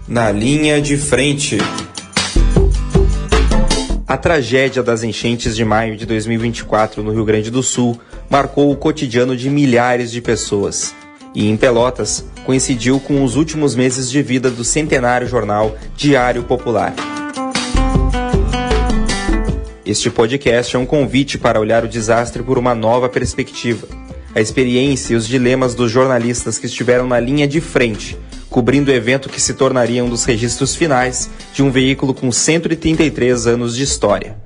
Na linha de frente. A tragédia das enchentes de maio de 2024 no Rio Grande do Sul marcou o cotidiano de milhares de pessoas. E em Pelotas, coincidiu com os últimos meses de vida do centenário jornal Diário Popular. Este podcast é um convite para olhar o desastre por uma nova perspectiva. A experiência e os dilemas dos jornalistas que estiveram na linha de frente, cobrindo o evento que se tornaria um dos registros finais de um veículo com 133 anos de história.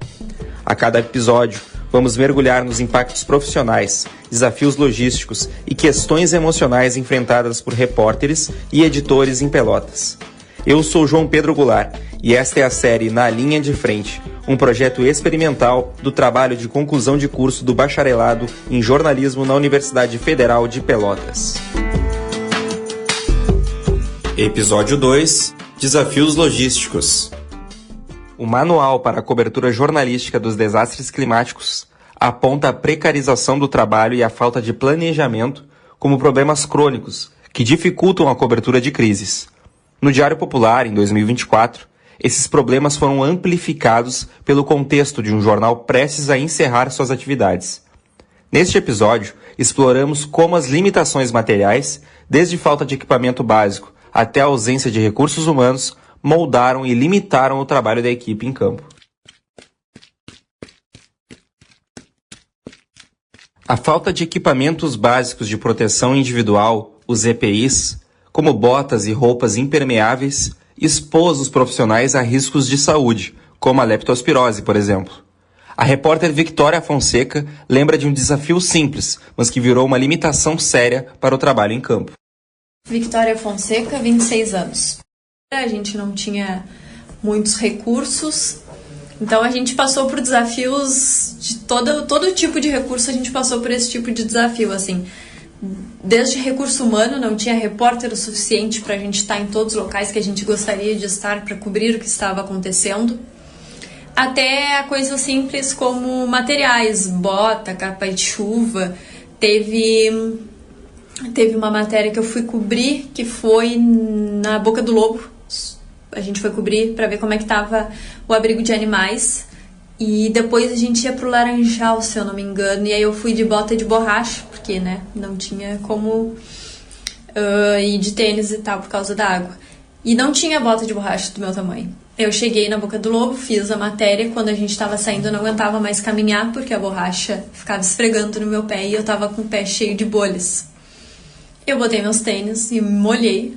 A cada episódio, vamos mergulhar nos impactos profissionais, desafios logísticos e questões emocionais enfrentadas por repórteres e editores em Pelotas. Eu sou João Pedro Goulart e esta é a série Na Linha de Frente, um projeto experimental do trabalho de conclusão de curso do bacharelado em jornalismo na Universidade Federal de Pelotas. Episódio 2 – Desafios logísticos. O Manual para a Cobertura Jornalística dos Desastres Climáticos aponta a precarização do trabalho e a falta de planejamento como problemas crônicos que dificultam a cobertura de crises. No Diário Popular, em 2024, esses problemas foram amplificados pelo contexto de um jornal prestes a encerrar suas atividades. Neste episódio, exploramos como as limitações materiais, desde falta de equipamento básico até a ausência de recursos humanos, moldaram e limitaram o trabalho da equipe em campo. A falta de equipamentos básicos de proteção individual, os EPIs, como botas e roupas impermeáveis, expôs os profissionais a riscos de saúde, como a leptospirose, por exemplo. A repórter Victoria Fonseca lembra de um desafio simples, mas que virou uma limitação séria para o trabalho em campo. Victoria Fonseca, 26 anos. A gente não tinha muitos recursos, então a gente passou por desafios de todo tipo de recurso, a gente passou por esse tipo de desafio, assim. Desde recurso humano, não tinha repórter o suficiente para a gente estar em todos os locais que a gente gostaria de estar para cobrir o que estava acontecendo, até a coisas simples como materiais, bota, capa de chuva. Teve uma matéria que eu fui cobrir, que foi na Boca do Lobo. A gente foi cobrir para ver como é que estava o abrigo de animais. E depois a gente ia pro Laranjal, se eu não me engano. E aí eu fui de bota de borracha, porque, né, não tinha como ir de tênis e tal por causa da água. E não tinha bota de borracha do meu tamanho. Eu cheguei na Boca do Lobo, fiz a matéria. Quando a gente estava saindo, eu não aguentava mais caminhar, porque a borracha ficava esfregando no meu pé e eu tava com o pé cheio de bolhas. Eu botei meus tênis e me molhei.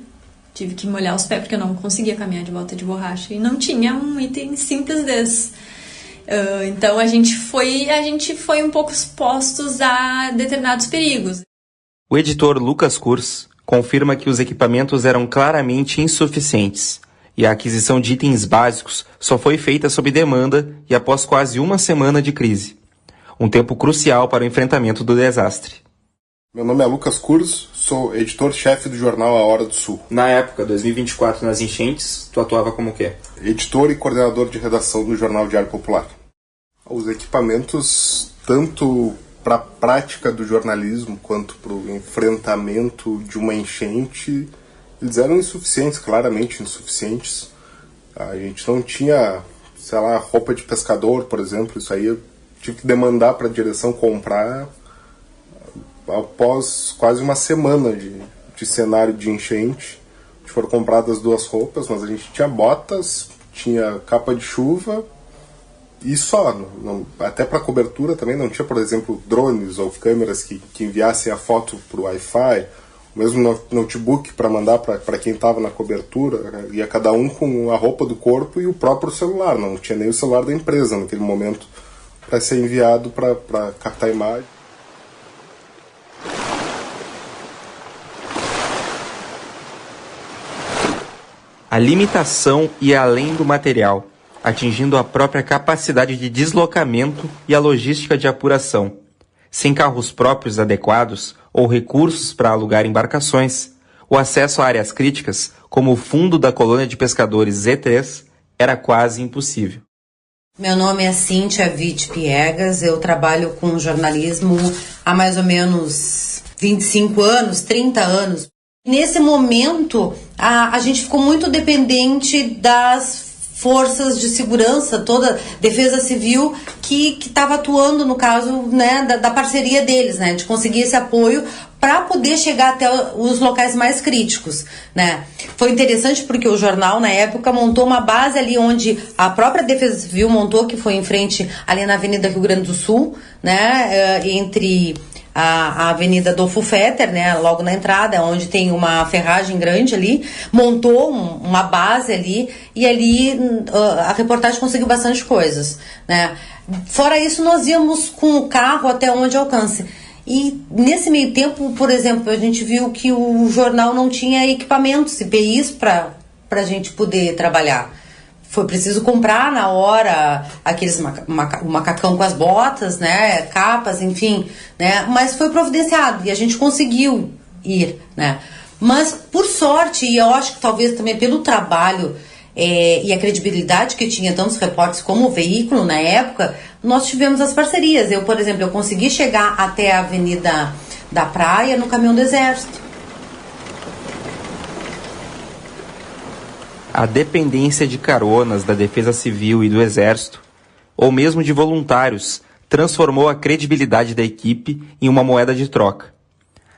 Tive que molhar os pés porque eu não conseguia caminhar de bota de borracha. E não tinha um item simples desse. Então a gente foi um pouco expostos a determinados perigos. O editor Lucas Kurs confirma que os equipamentos eram claramente insuficientes e a aquisição de itens básicos só foi feita sob demanda e após quase uma semana de crise. Um tempo crucial para o enfrentamento do desastre. Meu nome é Lucas Kurs, sou editor-chefe do jornal A Hora do Sul. Na época, 2024, nas enchentes, tu atuava como o quê? Editor e coordenador de redação do jornal Diário Popular. Os equipamentos, tanto para a prática do jornalismo quanto para o enfrentamento de uma enchente, eles eram insuficientes, claramente insuficientes. A gente não tinha, sei lá, roupa de pescador, por exemplo. Isso aí eu tive que demandar para a direção comprar após quase uma semana de cenário de enchente. Foram compradas 2 roupas, mas a gente tinha botas, tinha capa de chuva e só. Até para cobertura também não tinha, por exemplo, drones ou câmeras que enviassem a foto por Wi-Fi, o mesmo notebook para mandar para quem estava na cobertura. Ia cada um com a roupa do corpo e o próprio celular. Não tinha nem o celular da empresa naquele momento para ser enviado para captar imagem. A limitação ia além do material, atingindo a própria capacidade de deslocamento e a logística de apuração. Sem carros próprios adequados ou recursos para alugar embarcações, o acesso a áreas críticas, como o fundo da colônia de pescadores Z3, era quase impossível. Meu nome é Cíntia Witt Piegas, eu trabalho com jornalismo há mais ou menos 25 anos, 30 anos. Nesse momento, a gente ficou muito dependente das forças de segurança, toda defesa civil que estava atuando no caso, né, da parceria deles, né, de conseguir esse apoio para poder chegar até os locais mais críticos, né. Foi interessante porque o jornal na época montou uma base ali onde a própria defesa civil montou, que foi em frente ali na Avenida Rio Grande do Sul, né, entre a Avenida Adolfo Fetter, né, logo na entrada, onde tem uma ferragem grande ali, montou uma base ali, e ali a reportagem conseguiu bastante coisas, né. Fora isso, nós íamos com o carro até onde alcance. E nesse meio tempo, por exemplo, a gente viu que o jornal não tinha equipamentos, EPIs para a gente poder trabalhar. Foi preciso comprar na hora aqueles o macacão com as botas, né, capas, enfim, né, mas foi providenciado e a gente conseguiu ir, né. Mas, por sorte, e eu acho que talvez também pelo trabalho e a credibilidade que tinha tanto os repórteres como o veículo na época, nós tivemos as parcerias. Eu, por exemplo, eu consegui chegar até a Avenida da Praia no caminhão do Exército. A dependência de caronas da Defesa Civil e do Exército, ou mesmo de voluntários, transformou a credibilidade da equipe em uma moeda de troca.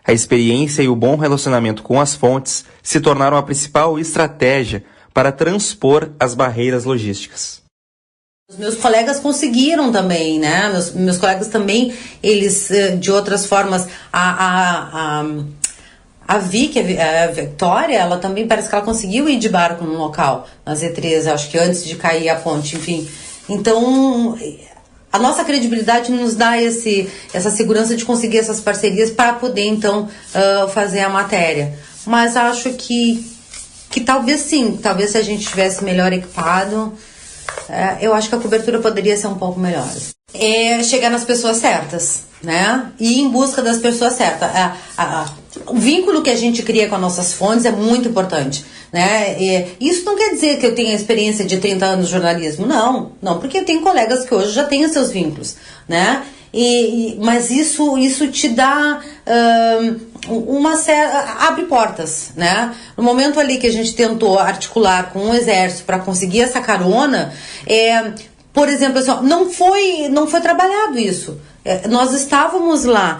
A experiência e o bom relacionamento com as fontes se tornaram a principal estratégia para transpor as barreiras logísticas. Os meus colegas conseguiram também, né? Meus colegas também, eles, de outras formas, a Vicky, a Vitória, ela também parece que ela conseguiu ir de barco no local, na Z3, acho que antes de cair a ponte, enfim. Então, a nossa credibilidade nos dá essa segurança de conseguir essas parcerias para poder, então, fazer a matéria. Mas acho que talvez sim, talvez se a gente estivesse melhor equipado, eu acho que a cobertura poderia ser um pouco melhor. É chegar nas pessoas certas, né? E ir em busca das pessoas certas. O vínculo que a gente cria com as nossas fontes é muito importante, né? Isso não quer dizer que eu tenha experiência de 30 anos de jornalismo, não, porque eu tenho colegas que hoje já têm os seus vínculos, né? Mas isso te dá abre portas, né? No momento ali que a gente tentou articular com o Exército para conseguir essa carona, por exemplo, assim, não foi trabalhado isso. Nós estávamos lá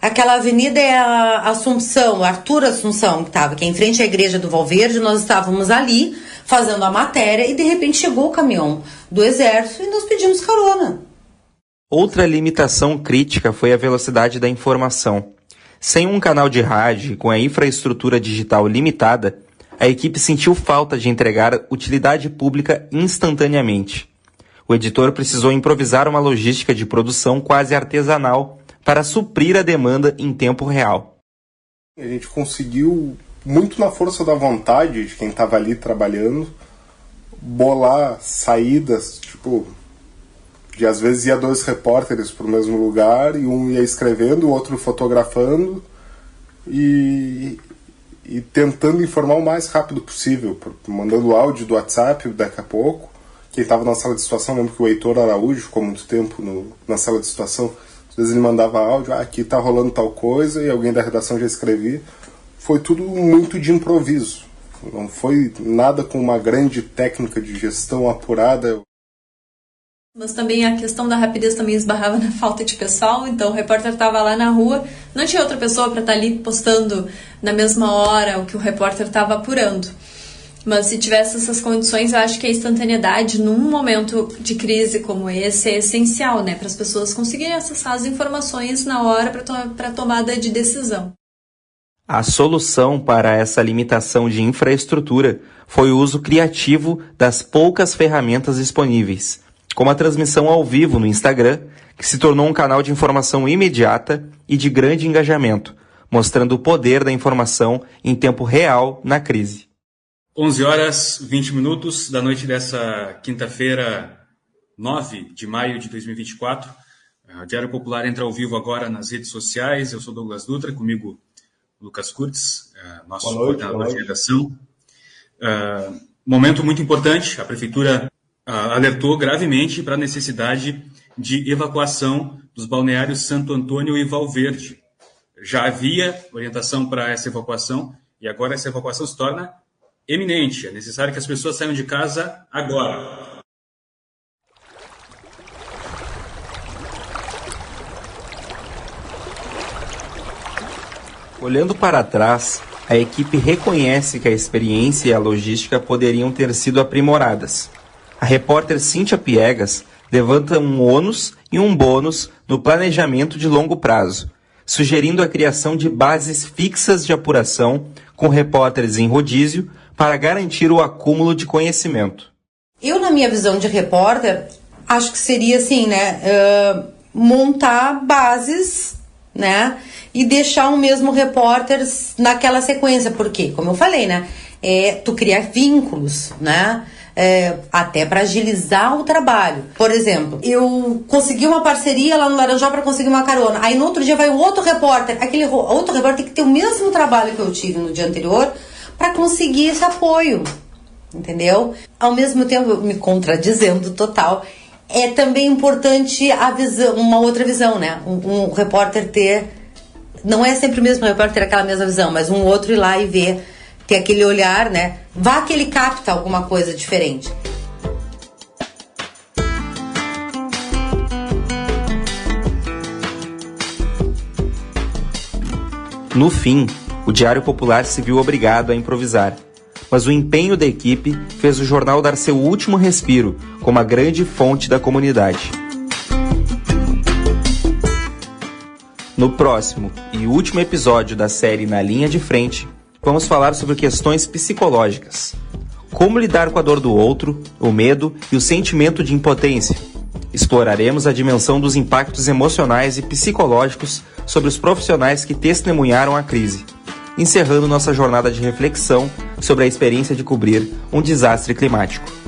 aquela avenida é a Assunção, Arthur Assunção, que é em frente à igreja do Valverde. Nós estávamos ali fazendo a matéria e de repente chegou o caminhão do Exército e nós pedimos carona. Outra limitação crítica foi a velocidade da informação. Sem um canal de rádio com a infraestrutura digital limitada, a equipe sentiu falta de entregar utilidade pública instantaneamente. O editor precisou improvisar uma logística de produção quase artesanal para suprir a demanda em tempo real. A gente conseguiu, muito na força da vontade de quem estava ali trabalhando, bolar saídas, de às vezes ia 2 repórteres para o mesmo lugar e um ia escrevendo, o outro fotografando e tentando informar o mais rápido possível, mandando áudio do WhatsApp daqui a pouco. Quem estava na sala de situação, lembro que o Heitor Araújo ficou muito tempo na sala de situação, às vezes ele mandava áudio, aqui está rolando tal coisa, e alguém da redação já escrevia. Foi tudo muito de improviso, não foi nada com uma grande técnica de gestão apurada. Mas também a questão da rapidez também esbarrava na falta de pessoal, então o repórter estava lá na rua, não tinha outra pessoa para estar ali postando na mesma hora o que o repórter estava apurando. Mas se tivesse essas condições, eu acho que a instantaneidade num momento de crise como esse é essencial, né, para as pessoas conseguirem acessar as informações na hora para a tomada de decisão. A solução para essa limitação de infraestrutura foi o uso criativo das poucas ferramentas disponíveis, como a transmissão ao vivo no Instagram, que se tornou um canal de informação imediata e de grande engajamento, mostrando o poder da informação em tempo real na crise. 11h20 da noite dessa quinta-feira, 9 de maio de 2024. O Diário Popular entra ao vivo agora nas redes sociais. Eu sou Douglas Dutra, comigo Lucas Kurtz, nosso coordenador de redação. Momento muito importante, a Prefeitura alertou gravemente para a necessidade de evacuação dos balneários Santo Antônio e Valverde. já havia orientação para essa evacuação e agora essa evacuação se torna eminente. É necessário que as pessoas saiam de casa agora. Olhando para trás, a equipe reconhece que a experiência e a logística poderiam ter sido aprimoradas. A repórter Cíntia Piegas levanta um ônus e um bônus no planejamento de longo prazo, sugerindo a criação de bases fixas de apuração com repórteres em rodízio para garantir o acúmulo de conhecimento. Eu, na minha visão de repórter, acho que seria assim, montar bases, e deixar o mesmo repórter naquela sequência, porque, como eu falei, tu cria vínculos, até para agilizar o trabalho. Por exemplo, eu consegui uma parceria lá no Laranjal para conseguir uma carona, aí no outro dia vai o outro repórter, aquele outro repórter tem que ter o mesmo trabalho que eu tive no dia anterior para conseguir esse apoio, entendeu? Ao mesmo tempo, me contradizendo total, é também importante a visão, uma outra visão, um repórter ter, não é sempre o mesmo repórter ter aquela mesma visão, mas um outro ir lá e ver, ter aquele olhar, vá que ele capta alguma coisa diferente. No fim, o Diário Popular se viu obrigado a improvisar, mas o empenho da equipe fez o jornal dar seu último respiro como a grande fonte da comunidade. No próximo e último episódio da série Na Linha de Frente, vamos falar sobre questões psicológicas. Como lidar com a dor do outro, o medo e o sentimento de impotência. Exploraremos a dimensão dos impactos emocionais e psicológicos sobre os profissionais que testemunharam a crise, encerrando nossa jornada de reflexão sobre a experiência de cobrir um desastre climático.